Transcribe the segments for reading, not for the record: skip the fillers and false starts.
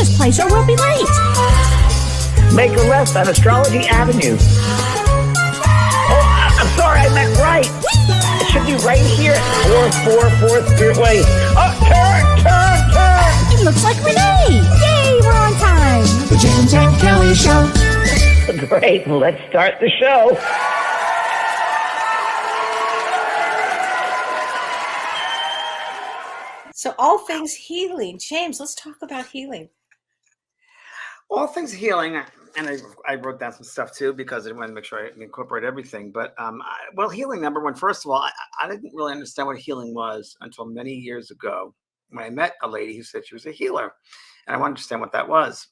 this place or we'll be late. Make a left on Astrology Avenue. Oh, I'm sorry, I meant right. It should be right here at 444 Spirit Way. Oh, turn! It looks like Renee. Yay, we're on time. The James and Kellee Show. Great, let's start the show. So all things healing. James, let's talk about healing. All things healing, and I wrote down some stuff too because I wanted to make sure I incorporate everything. But well, healing, number one, first of all, I didn't really understand what healing was until many years ago when I met a lady who said she was a healer, and I wanted to understand what that was.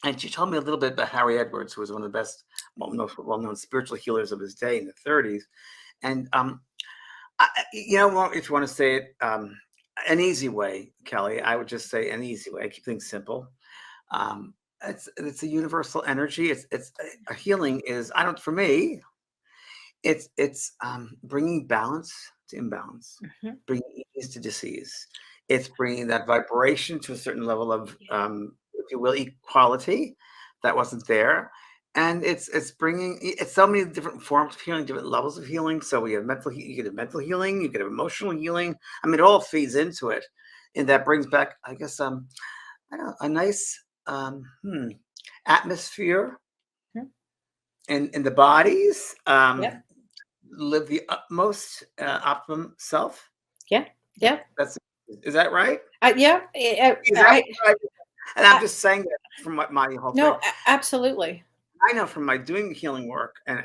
And she told me a little bit about Harry Edwards, who was one of the best, most well-known spiritual healers of his day in the 30s. And you know, if you want to say it an easy way, Kellee, I would just say an easy way. I keep things simple. It's a universal energy. It's a healing is, for me, it's bringing balance to imbalance, bringing ease to disease. It's bringing that vibration to a certain level of, if you will, equality that wasn't there. And it's so many different forms of healing, different levels of healing. So we have you get a mental healing, you get emotional healing. I mean, it all feeds into it. And that brings back, I guess, I don't know, a nice atmosphere in the bodies. Live the utmost optimum self. Yeah. Is that right? Yeah. And I'm just saying that from what my whole thing. Absolutely. I know from my doing healing work, and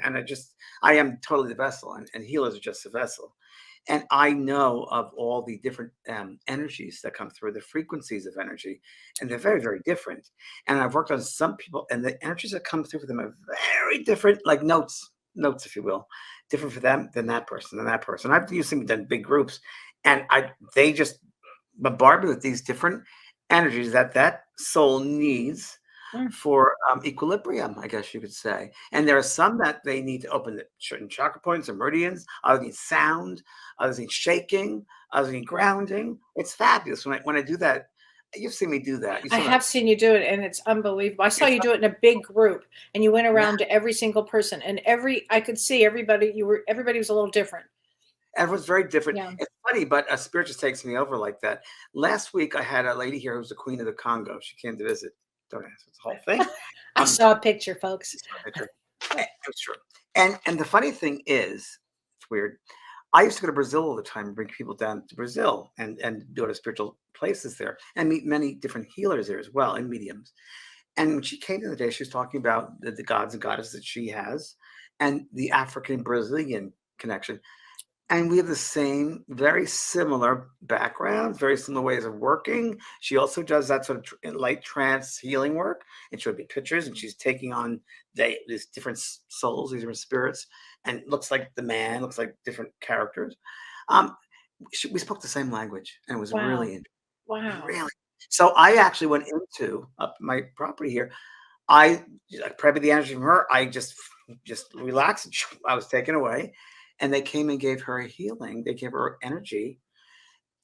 I am totally the vessel, and healers are just the vessel. And I know of all the different energies that come through, the frequencies of energy, and they're very, very different. And I've worked on some people, and the energies that come through for them are very different, like notes, if you will, different for them than that person, I've used them in big groups, and they just bombard me with these different energies that soul needs for equilibrium, I guess you could say. And there are some that they need to open certain chakra points or meridians. Others need sound. Others need shaking. Others need grounding. It's fabulous when I do that. You've seen me do that. I have seen you do it, and it's unbelievable. I saw you do it in a big group, and you went around to every single person, and I could see everybody. Everybody was a little different. Everyone's very different. Yeah. It's funny, but a spirit just takes me over like that. Last week, I had a lady here who was the Queen of the Congo. She came to visit. Don't answer the whole thing. I saw a picture, folks. It's true. And the funny thing is, it's weird. I used to go to Brazil all the time and bring people down to Brazil and go to spiritual places there and meet many different healers there as well and mediums. And when she came the other day, she was talking about the gods and goddesses that she has and the African Brazilian connection. And we have the same, very similar backgrounds, very similar ways of working. She also does that sort of light trance healing work. And she'll be pictures, and she's taking on these different souls, these different spirits, and looks like the man, looks like different characters. We spoke the same language, and it was really interesting. Wow. Really. So I actually went into my property here. I probably the energy from her. I just relaxed. I was taken away. And they came and gave her a healing. They gave her energy.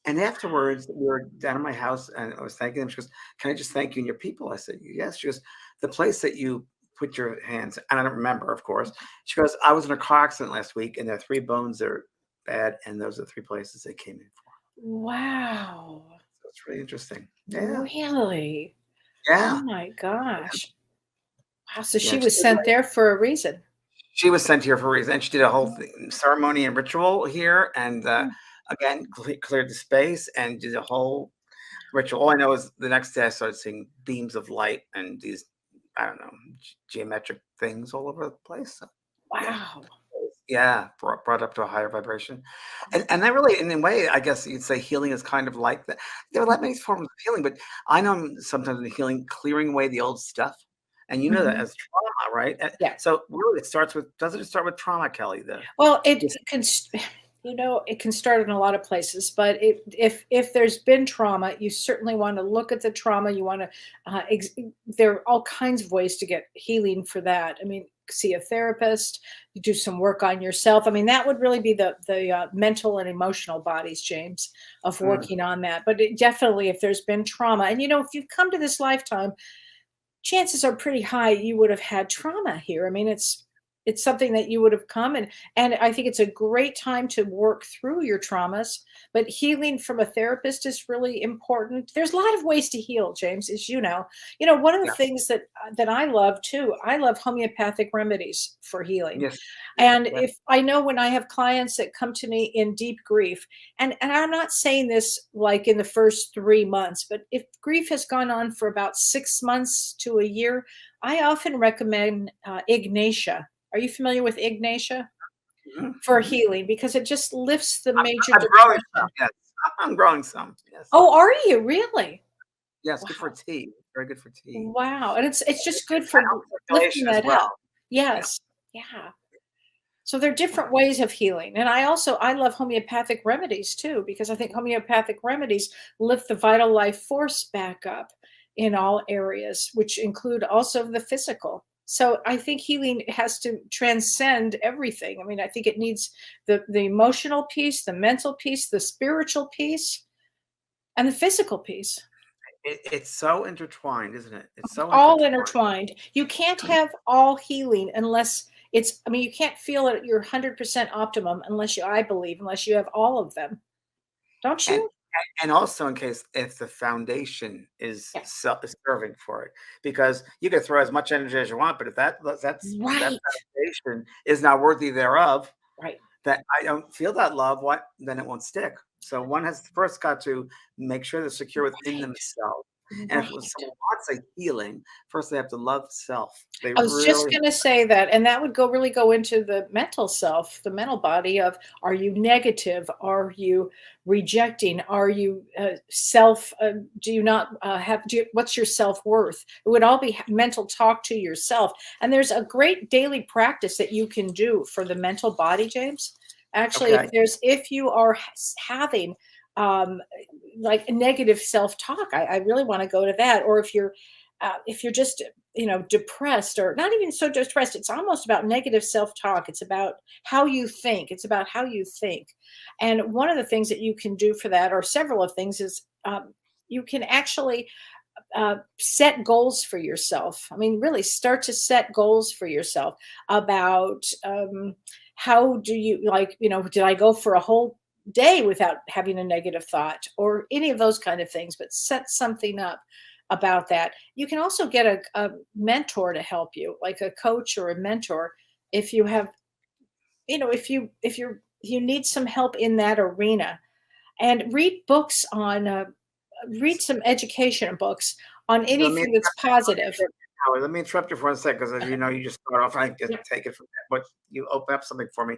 And afterwards, we were down at my house, and I was thanking them. She goes, "Can I just thank you and your people?" I said, "Yes." She goes, "The place that you put your hands," and I don't remember, of course. She goes, "I was in a car accident last week, and there are 3 bones that are bad, and those are 3 places they came in for." Wow. So it's really interesting. Yeah. Really? Yeah. Oh my gosh. Wow. So Yeah, she was sent there for a reason. She was sent here for a reason. And she did a whole ceremony and ritual here, and again cleared the space and did a whole ritual. All I know is the next day I started seeing beams of light and these, I don't know, geometric things all over the place. So, wow. Yeah, brought up to a higher vibration. And that really, in a way, I guess you'd say healing is kind of like that. There are many forms of healing, but I know sometimes in healing, clearing away the old stuff. And you know that as trauma, right? Yeah. So really, doesn't it start with trauma, Kellee? Well, It can start in a lot of places, but if there's been trauma, you certainly want to look at the trauma. You want to, there are all kinds of ways to get healing for that. I mean, see a therapist, you do some work on yourself. I mean, that would really be the mental and emotional bodies, James, of Mm. working on that. But definitely, if there's been trauma, and if you've come to this lifetime, chances are pretty high you would have had trauma here. I mean, it's something that you would have come, and I think it's a great time to work through your traumas, but healing from a therapist is really important. There's a lot of ways to heal, James, as you know. One of the Yeah. things that I love too, I love homeopathic remedies for healing. Yes. And Yeah. if I know when I have clients that come to me in deep grief, and I'm not saying this like in the first 3 months, but if grief has gone on for about 6 months to a year, I often recommend Ignatia. Are you familiar with Ignatia Mhm, for mhm. healing? Because it just lifts the major I'm growing some. depression. Yes, I'm growing some. Yes. Oh, are you really? Yes, good for Wow. tea. Very good for tea. Wow. And it's just good That for helps lifting circulation as that well. up. Yeah. Yes. Yeah. So there are Wow. different ways of healing. And I love homeopathic remedies too, because I think homeopathic remedies lift the vital life force back up in all areas, which include also the physical. So I think healing has to transcend everything. I mean, I think it needs the emotional piece, the mental piece, the spiritual piece, and the physical piece. It's so intertwined, isn't it? It's so All intertwined. intertwined. You can't have all healing unless I mean, you can't feel at your 100% optimum I believe, unless you have all of them. Don't And you? and also in case if the foundation is Yeah. is serving for it, because you can throw as much energy as you want, but if that Right. foundation is not worthy thereof, Right. that I don't feel that love, what then it won't stick. So one has first got to make sure they're secure within Right. themselves. And if Right. someone wants a healing, first they have to love self. They I was just really gonna say that, and that would really go into the mental self, the mental body of, are you negative? Are you rejecting? Are you self? Do you not what's your self worth? It would all be mental talk to yourself. And there's a great daily practice that you can do for the mental body, James. Actually, okay. if you are having um, like negative self talk, I really want to go to that. Or if you're just depressed, or not even so depressed, it's almost about negative self-talk. It's about how you think. It's about how you think. And one of the things that you can do for that, or several of things, is you can actually set goals for yourself. I mean, really start to set goals for yourself about how do you, like, did I go for a whole day without having a negative thought, or any of those kind of things, but set something up about that. You can also get a mentor to help you, like a coach or a mentor, if you have, if you need some help in that arena. And read books on read some education books on Let me anything that's positive. let me interrupt you for 1 second, because as you know, you just start off. I just Yeah. take it from that, but you open up something for me.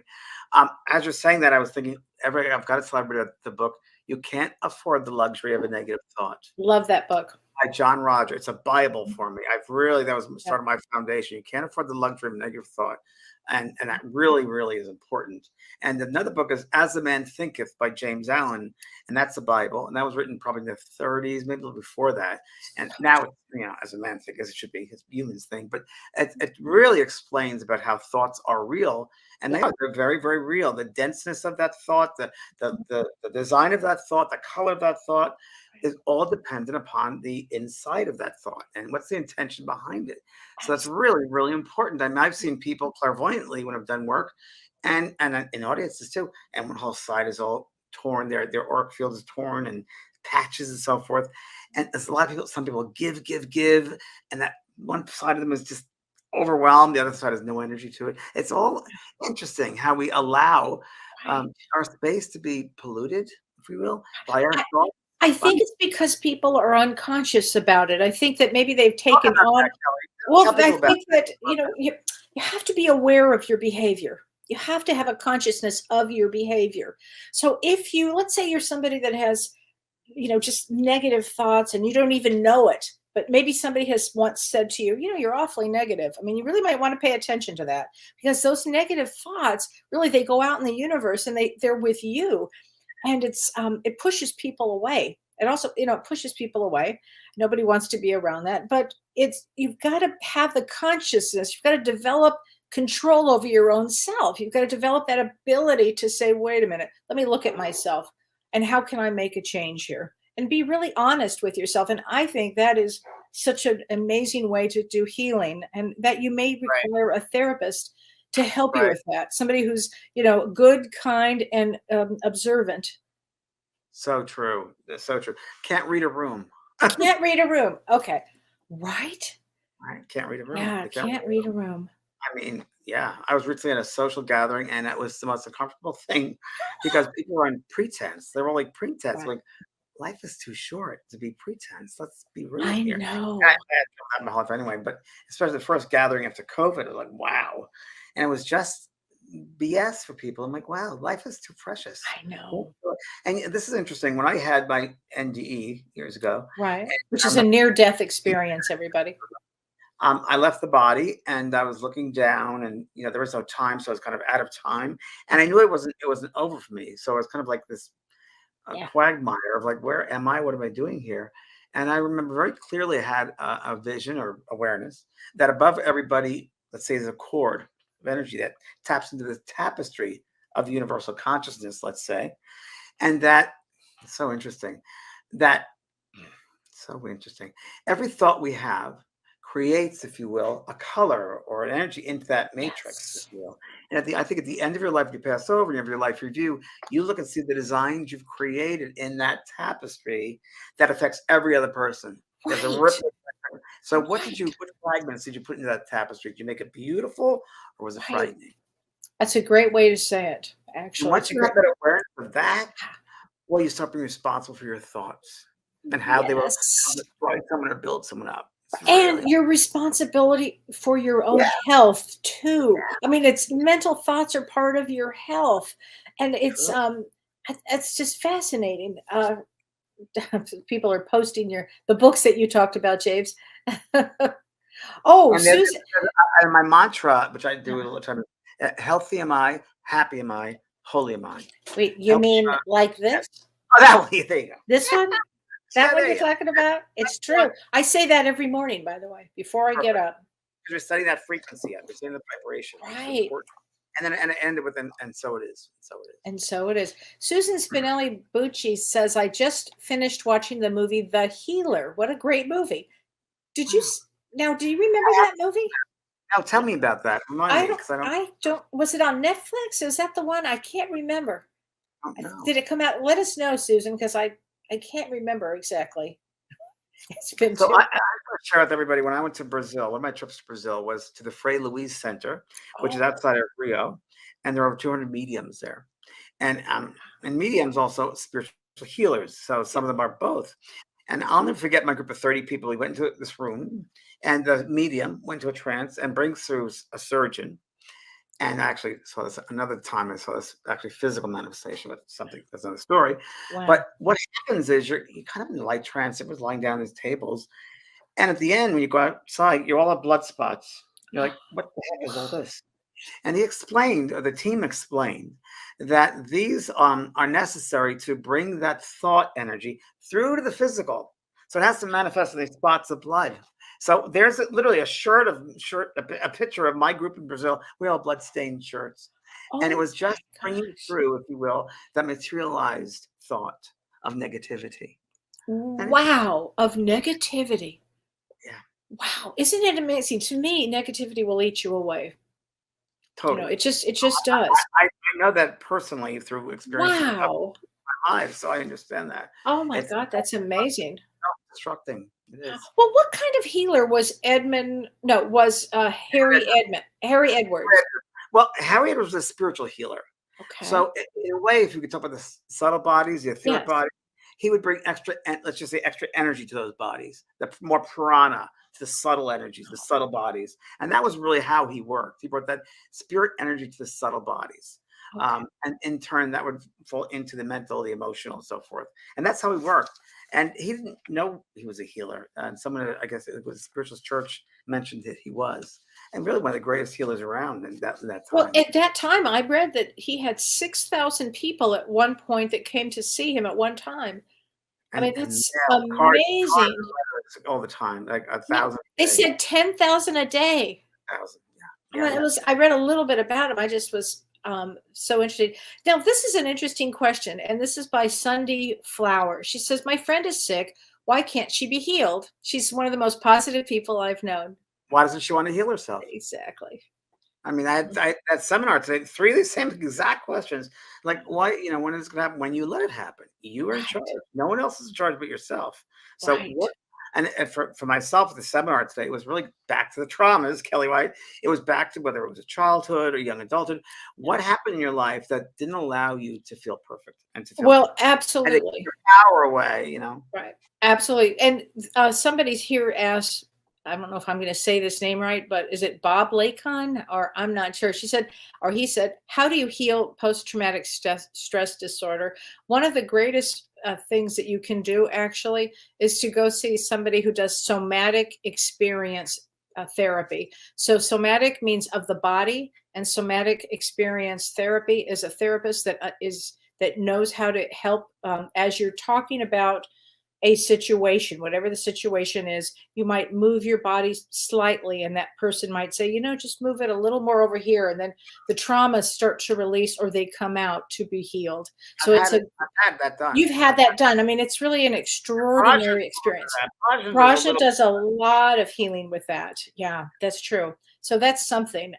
As you're saying that, I was thinking, I've got to celebrate the book. You can't afford the luxury of a negative thought Love that book. by John Roger. It's a Bible for me. That was Yeah. sort of my foundation. You can't afford the luxury of negative thought. And that really, really is important. And another book is As a Man Thinketh by James Allen. And that's the Bible. And that was written probably in the 30s, maybe a little before that. And now it's, as a man thinketh, it should be his humans thing. But it really explains about how thoughts are real. And they're very, very real. The denseness of that thought, the design of that thought, the color of that thought, is all dependent upon the inside of that thought and what's the intention behind it. So that's really, really important. I mean, I've seen people clairvoyantly when I've done work, and in audiences too, and one whole side is all torn, their auric field is torn and patches and so forth. And there's a lot of people, some people give, and that one side of them is just overwhelmed, the other side has no energy to it. It's all interesting how we allow Right. our space to be polluted, if we will, by our I, thoughts. I By think it's because people are unconscious about it. I think that maybe they've talk taken about on. that, Kelly. Well, Tell I people about think that, you have to be aware of your behavior. You have to have a consciousness of your behavior. So let's say you're somebody that has, just negative thoughts and you don't even know it. but maybe somebody has once said to you, you're awfully negative. I mean, you really might want to pay attention to that, because those negative thoughts, really, they go out in the universe and they're with you. And it pushes people away. It also, it pushes people away. Nobody wants to be around that, but you've got to have the consciousness. You've got to develop control over your own self. You've got to develop that ability to say, wait a minute, let me look at myself, and how can I make a change here? And be really honest with yourself. And I think that is such an amazing way to do healing, and that you may require a therapist to help you with that. Somebody who's, good, kind, and observant. So true. That's so true. Can't read a room. Can't read a room. Okay. Right? Right. Can't read a room. Yeah, They can't read a room. I mean, yeah, I was recently at a social gathering, and it was the most uncomfortable thing because people were on pretense. They were all like pretense, Right. like life is too short to be pretense. Let's be real I here. know. And I had that my whole life anyway, but especially the first gathering after COVID, it was like, wow. And it was just BS for people. I'm like, wow, life is too precious. I know. And this is interesting. When I had my NDE years ago, Right. Which I is a near-death experience, everybody. I left the body, and I was looking down, and there was no time, so I was kind of out of time, and I knew it wasn't over for me. So I was kind of like this Yeah. quagmire of like, where am I? What am I doing here? And I remember very clearly I had a vision or awareness that above everybody, let's say, there's a cord of energy that taps into the tapestry of universal consciousness, let's say, and that it's so interesting. That so interesting. Every thought we have creates, if you will, a color or an energy into that matrix, Yes. if you will. And I think at the end of your life, you pass over and you have your life review, you look and see the designs you've created in that tapestry that affects every other person. There's a Right. ripple effect. So what Right. fragments did you put into that tapestry? Did you make it beautiful, or was it Right. frightening? That's a great way to say it, And actually. once It's a you have great. that awareness of that, well, you start being responsible for your thoughts and how they will Yes. destroy someone or build someone up. It's really, And your responsibility for your own yeah, health too. I mean, it's mental thoughts are part of your health. And true. it's just fascinating. People are posting the books that you talked about, James. Oh, And then Susan. and my mantra, which I do uh, all the time, healthy am I, happy am I, holy am I. Wait, you Healthy, mean like yes. this? Oh, that one. There you go. This one? That Yeah, one there you're you go. talking about? It's That's one. true. I say that every morning, by the way, before I get Perfect. up. Because we're studying that frequency, we're studying the vibration. It's Right. important. And then it ended with, and so it is. So it is. And so it is. Susan Spinelli Bucci says, I just finished watching the movie The Healer. What a great movie. Did you Wow. now do you remember that movie? Now tell me about that. Remind I me, don't because I I don't was it on Netflix? Is that the one? I can't remember. don't know. Did it come out? Let us know, Susan, because I can't remember exactly. It's been So too. I want to share with everybody, when I went to Brazil, one of my trips to Brazal was to the Frei Luiz Center, which is Oh, outside of Rio, and there are over 200 mediums there. And mediums also spiritual healers. So some of them are both. And I'll never forget my group of 30 people. We went into this room, and the medium went to a trance and brings through a surgeon. And I actually saw this another time. I saw this actually physical manifestation, but something that's another story. wow. But what happens is you're kind of in a light trance. It was lying down these tables. And at the end, when you go outside, you all have blood spots. You're like, what the heck is all this? And he explained, or the team explained, that these are necessary to bring that thought energy through to the physical. So it has to manifest in these spots of blood. So there's literally a picture of my group in Brazil. We all blood-stained shirts. And it Oh was just my bringing gosh. through, if you will, that materialized thought of negativity. And Wow, of negativity. yeah, Wow, isn't it amazing? To me, negativity will eat you away. totally. It just does. I know that personally through experiences of Wow. my life, so I understand that. Oh my It's God, that's amazing. self-destructing. It is. Well, what kind of healer was Edmund? No, was Harry Edwards. Well, Harriet was a spiritual healer. Okay. So in a way, if you could talk about the subtle bodies, the etheric Yes. body, he would bring extra, let's just say extra energy to those bodies, the more prana to the subtle energies, the subtle bodies. And that was really how he worked. He brought that spirit energy to the subtle bodies. Okay. And in turn, that would fall into the mental, the emotional, and so forth. And that's how he worked. and he didn't know he was a healer. And someone, I guess it was Spiritual Church, mentioned that he was, and really one of the greatest healers around in that Well, time. at that time, I read that he had 6,000 people at one point that came to see him at one time. I mean, And that's now cards amazing. all the time, like a Yeah, thousand they a day, said 10,000 a day. thousand. I Yeah, mean, yeah, yeah. I read a little bit about him. I just was so interested. Now, this is an interesting question, and this is by Sunday Flower. She says, "My friend is sick. Why can't she be healed?" She's one of the most positive people I've known. Why doesn't she want to heal herself? Exactly. I mean, I had that seminar today. Three of the same exact questions. Like, why? When is it going to happen? When you let it happen, you are in charge. Right. No one else is in charge but yourself. So Right. what? And for myself, at the seminar today, it was really back to the traumas, Kelly White. It was back to whether it was a childhood or young adulthood. What happened in your life that didn't allow you to feel perfect and to feel Well, and to keep absolutely. your power away? Right. Absolutely. And somebody's here asked, I don't know if I'm going to say this name right, but is it Bob Lacon or I'm not sure. She said, or he said, how do you heal post-traumatic stress disorder? One of the greatest things that you can do actually is to go see somebody who does somatic experience therapy. So somatic means of the body, and somatic experience therapy is a therapist that knows how to help as you're talking about a situation, whatever the situation is. You might move your body slightly, and that person might say, just move it a little more over here. And then the traumas start to release or they come out to be healed. So I've had that done. you've had that done. I mean, it's really an Rajan extraordinary experience. Rajan does a Raja little. does a lot of healing with that. Yeah, that's true. So that's something.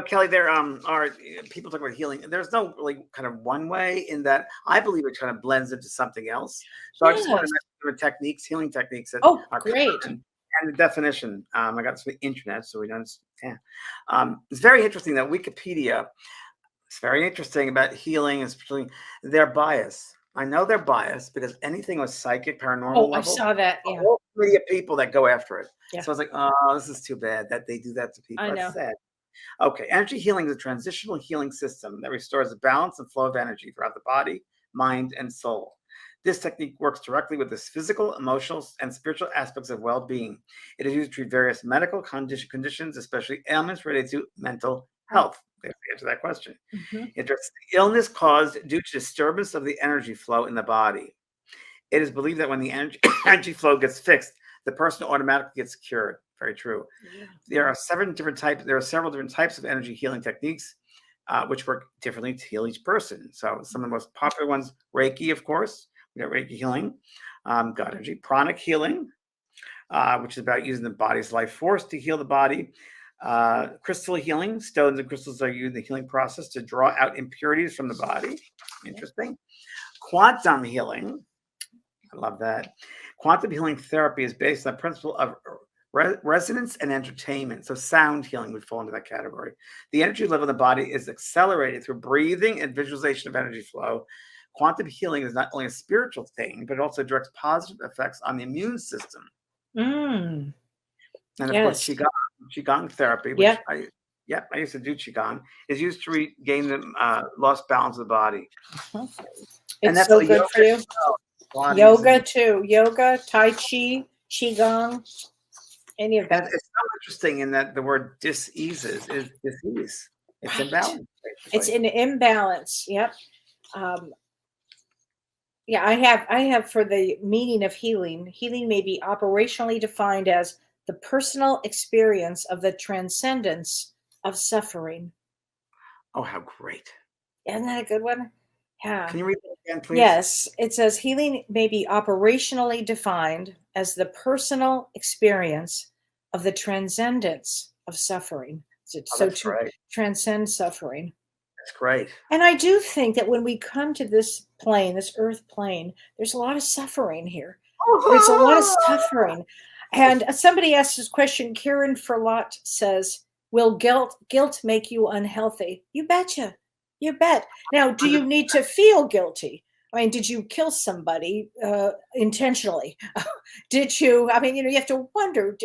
Kelly, there are people talk about healing. There's no really kind of one way in that. I believe it kind of blends into something else. So I just want to Yes. mention the techniques, healing techniques that Oh, are great. common, and the definition. I got this from the internet, so we don't. Yeah, it's very interesting that Wikipedia. It's very interesting about healing, especially their bias. I know they're biased because anything with psychic, paranormal Oh, I level, saw that. a Yeah. whole community of people that go after it. Yeah. So I was like, oh, this is too bad that they do that to people. I That's know. sad. Okay, energy healing is a transitional healing system that restores the balance and flow of energy throughout the body, mind, and soul. This technique works directly with the physical, emotional, and spiritual aspects of well being. It is used to treat various medical conditions, especially ailments related to mental health. Let's answer that question. Mhm. It addresses illness caused due to disturbance of the energy flow in the body. It is believed that when the energy flow gets fixed, the person automatically gets cured. Very true. Yeah. There are several different types of energy healing techniques, which work differently to heal each person. So some of the most popular ones, Reiki, of course. We got Reiki healing, God energy, pranic healing, which is about using the body's life force to heal the body. Crystal healing, stones and crystals are used in the healing process to draw out impurities from the body. Interesting. Quantum healing, I love that. Quantum healing therapy is based on the principle of resonance and entertainment. So sound healing would fall into that category. The energy level of the body is accelerated through breathing and visualization of energy flow. Quantum healing is not only a spiritual thing, but it also directs positive effects on the immune system. Mm. And of Yes. course, Qigong therapy, which Yep. I used to do Qigong, is used to regain the lost balance of the body. And It's that's so what good yoga for you. as well. Bodies Yoga and- too. Yoga, Tai Chi, Qigong, any of And that. it's so interesting in that the word diseases is disease. It's Right. imbalance. It's Basically. an imbalance. Yep. Yeah, I have for the meaning of healing. Healing may be operationally defined as the personal experience of the transcendence of suffering. Oh, how great. Isn't that a good one? Yeah. Can you read that again, please? Yes, it says healing may be operationally defined as the personal experience of the transcendence of suffering. Oh, So that's to great. transcend suffering. That's great. And I do think that when we come to this plane, this earth plane, there's a lot of suffering here. There's a lot of suffering. And somebody asked this question, Karen Ferlot says, will guilt make you unhealthy? You betcha. You bet. Now, do you need to feel guilty? I mean, did you kill somebody intentionally? Did you? I mean, you have to wonder.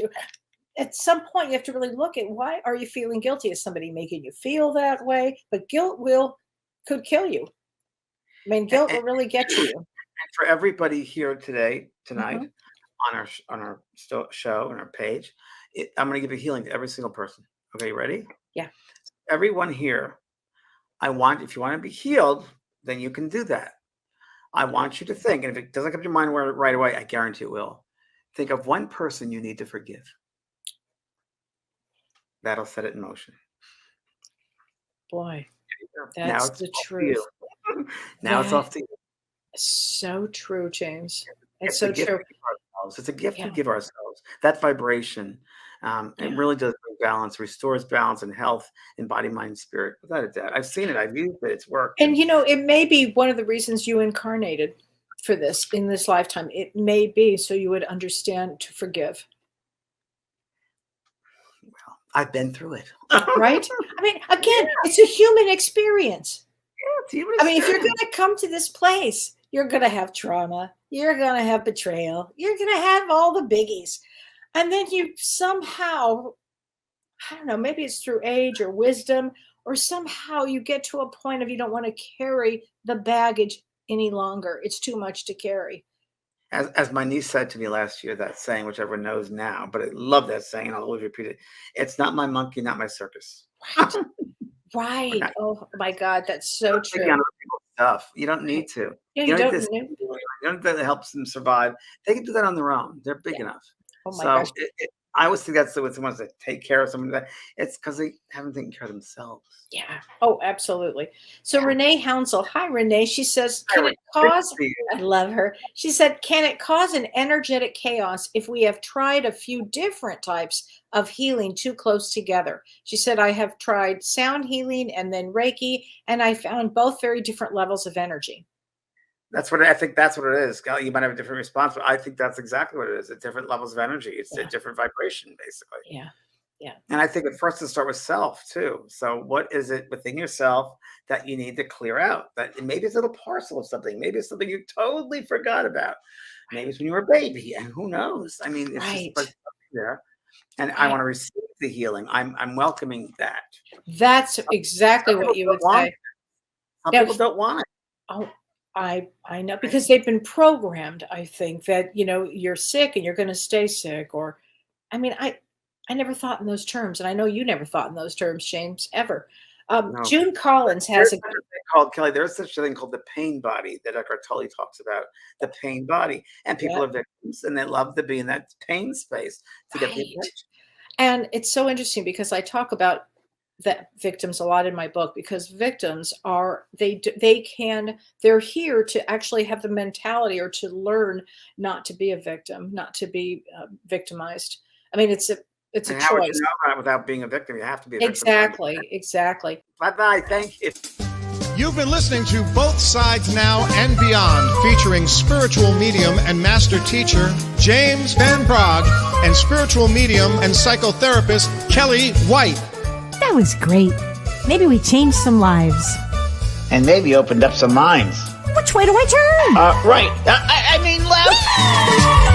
At some point, you have to really look at why are you feeling guilty? Is somebody making you feel that way? But guilt could kill you. I mean, guilt will really get to you. for everybody here tonight, Mhm. on our show, on our page, I'm going to give a healing to every single person. Okay, you ready? Yeah. Everyone here, if you want to be healed, then you can do that. I want you to think, and if it doesn't come to your mind right away, I guarantee it will. Think of one person you need to forgive. That'll set it in motion. Boy, Now that's it's the off to truth. you. Now it's off to you. So true, James. It's It's a so gift true. we give ourselves. It's a gift we Yeah. give ourselves. That vibration, it Yeah. really does bring balance, restores balance and health in body, mind, spirit. Without a doubt, I've seen it. I've used it. It's worked. And it may be one of the reasons you incarnated for this in this lifetime. It may be so you would understand to forgive. Well, I've been through it. Right? I mean, again, it's a human experience. I mean, if you're going to come to this place, you're going to have trauma. You're going to have betrayal. You're going to have all the biggies. And then you somehow, I don't know, maybe it's through age or wisdom, or somehow you get to a point of you don't want to carry the baggage any longer. It's too much to carry. As my niece said to me last year, that saying, which everyone knows now, but I love that saying, and I'll always repeat it. It's not my monkey, not my circus. Right. not- Oh my God, that's so Don't take true. on other people's stuff. You don't need to. Yeah, You you don't don't. need this. You don't need that helps them survive. They can do that on their own. They're big enough. Oh my So gosh. I always think that's with someone that take care of someone. It's because they haven't taken care of themselves. Yeah. Oh, absolutely. So Renee Hounsel. Hi, Renee. She says, Hi, can Renee. it cause, Good to see you. I love her. She said, can it cause an energetic chaos if we have tried a few different types of healing too close together? She said, I have tried sound healing and then Reiki, and I found both very different levels of energy. That's what I think. That's what it is. You might have a different response, but I think that's exactly what it is. It's different levels of energy. It's a different vibration, basically. Yeah. Yeah. And I think at first to start with self too. So what is it within yourself that you need to clear out? That maybe it's a little parcel of something. Maybe it's something you totally forgot about. Maybe it's when you were a baby, and who knows? I mean, it's just like there. And I want to receive the healing. I'm welcoming that. That's exactly what you would say. Some people don't want it. Oh, I know, because they've been programmed, I think, that you're sick and you're going to stay sick. Or I mean, I never thought in those terms, and I know you never thought in those terms, James, ever. No. June Collins has There's such a thing called, Kelly, there's such a thing called the pain body that Eckhart Tolle talks about, the pain body. And people are victims, and they love to be in that pain space to get the attention. And it's so interesting because I talk about that victims a lot in my book, because victims they're here to actually have the mentality or to learn not to be a victim, not to be victimized. I mean, it's a choice. How would you know that without being a victim? You have to be a victim. Exactly. Bye-bye. Thank you. You've been listening to Both Sides Now and Beyond, featuring spiritual medium and master teacher James Van Praagh and spiritual medium and psychotherapist Kellee White. That was great. Maybe we changed some lives. And maybe opened up some minds. Which way do I turn? Right. I mean left.